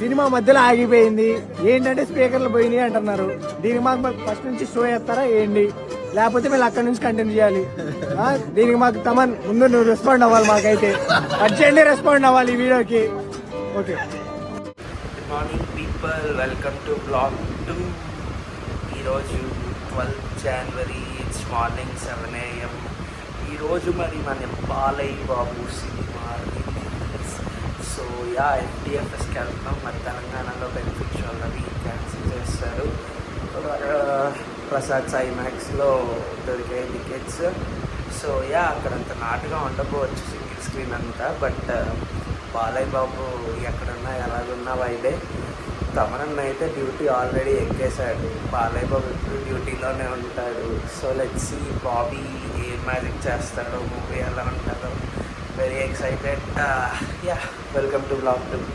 Cinema మధ్యలో ఆగిపోయింది. ఏంటంటే స్పీకర్లు పోయినాయి అంటున్నారు. దీనికి మాకు ఫస్ట్ నుంచి షో చేస్తారా ఏంటి, లేకపోతే మేము అక్కడి నుంచి కంటిన్యూ చేయాలి? దీనికి మాకు తమన్ ముందు నువ్వు రెస్పాండ్ అవ్వాలి. మాకైతే అర్జెంట్ రెస్పాండ్ అవ్వాలి ఈ వీడియోకి. Okay, good morning people, welcome to blog 2. ఈరోజు 12 జనవరి, ఇట్స్ మార్నింగ్ 7 AM. ఈరోజు మరి మన Balayya Babu cinema release. So yeah, FDFSకి వెళ్తున్నాం. మరి తెలంగాణలో బెనిఫిషియల్ అవి క్యాన్సిల్ చేస్తారు. ప్రసాద్ ఐమాక్స్లో దొరికే టికెట్స్. సో యా, అక్కడంత నాటుగా ఉండకపోవచ్చు సింగిల్ స్క్రీన్ అంతా. బట్ బాలయ్య బాబు ఎక్కడున్నా ఎలాగున్నా వైడే. తమరన్న అయితే డ్యూటీ ఆల్రెడీ ఎక్కేశాడు. బాలయ్య బాబు ఎప్పుడు డ్యూటీలోనే ఉంటాడు. సో లెట్స్ సీ బాబీ ఏ మ్యాజిక్ చేస్తాడో, మూవీ ఎలా ఉంటుందో. Very excited. Ya, welcome to blog 2.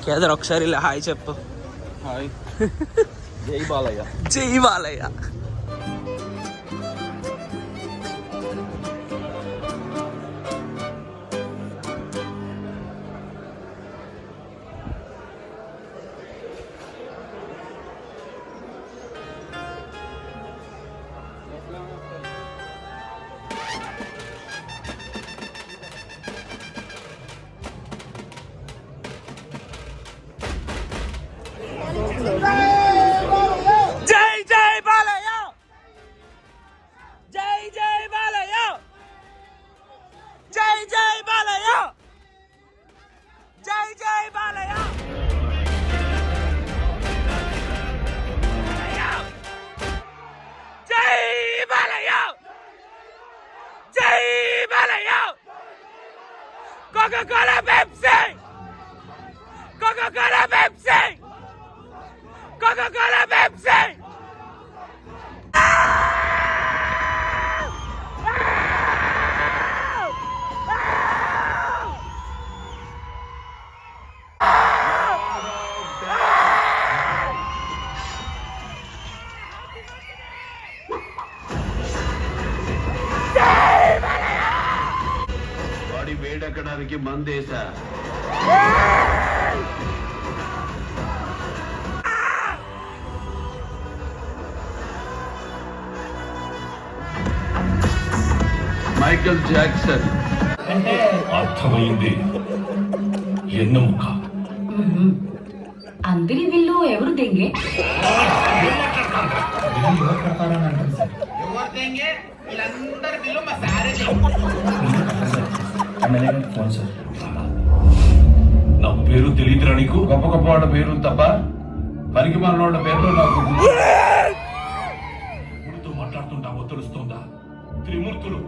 Kedar ఒకసారి ఇలా హాయ్ చెప్పు. హాయ్. జై బాలయ్య. జై బాలయ్య. జై జై బాలయ్య, జై జై బాలయ్య, జై జై బాలయ్య, జై జై బాలయ్య, జై బాలయ్య, జై Balayya. Coca Cola Pepsi, Coca Cola Pepsi, Coca-Cola Pepsi! Body వేడెక్కడానికి మందేసా. మైకేల్ జాక్సన్ అంటే అర్థమైంది. ఎన్నముక అందరి విల్లు ఎవరు తెంగే? నా పేరు తెలియదురా నీకు? గొప్ప గొప్ప వాళ్ళ పేరు తప్ప పనికి మన పేరు నాకు ఊరితో మాట్లాడుతుంటావో తెలుస్తుందా? త్రిమూర్తులు,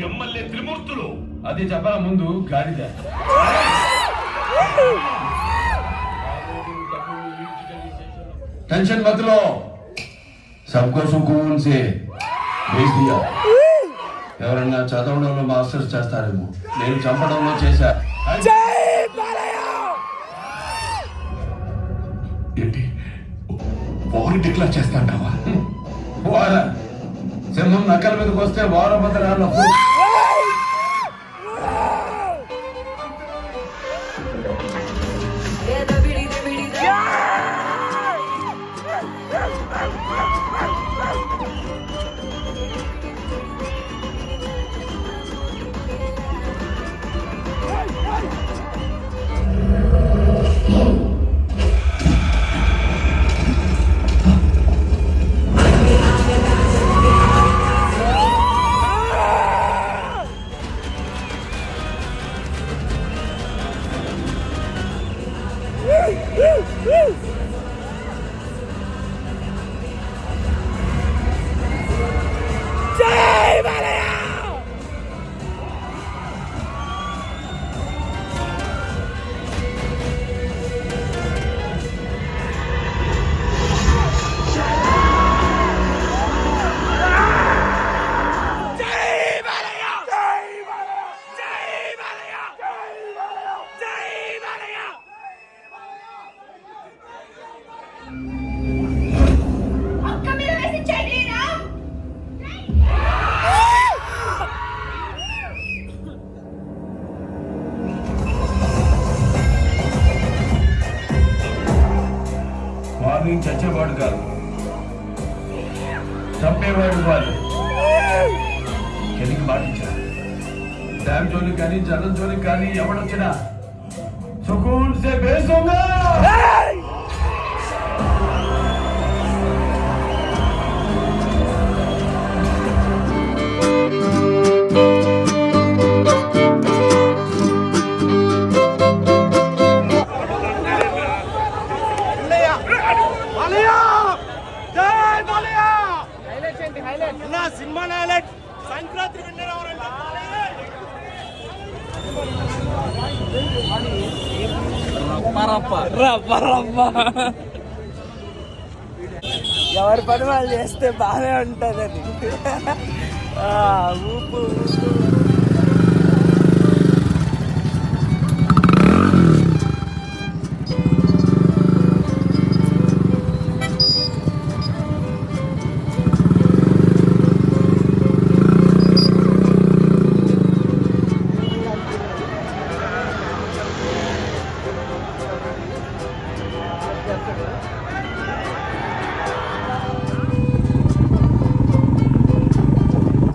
ఎమ్మెల్యే త్రిమూర్తులు. అది చెప్పరా ముందు గాడిద. टेंशन मत लो, सबको सुकून से भेज दिया. ఎవరన్నా చదవడంలో మాస్టర్స్ చేస్తారేమో, నేను చంపడంలో చేశా. ఏంటి వారు డిక్లేర్ చేస్తాంటావా? వారా సింహం నక్కల మీదకి వస్తే వారభద్రాల్లో మార్నింగ్ చచ్చేవాడు కాదు, చంపేవాడు వాడు. చెల్లికి మాటించా, డ్యామ్ జోలికి కానీ జనం జోలికి కానీ ఎవడొచ్చినా సుకూన్ సే బేసూంగా. ఎవరి పని వాళ్ళు చేస్తే బాగానే ఉంటుందని. ఊపు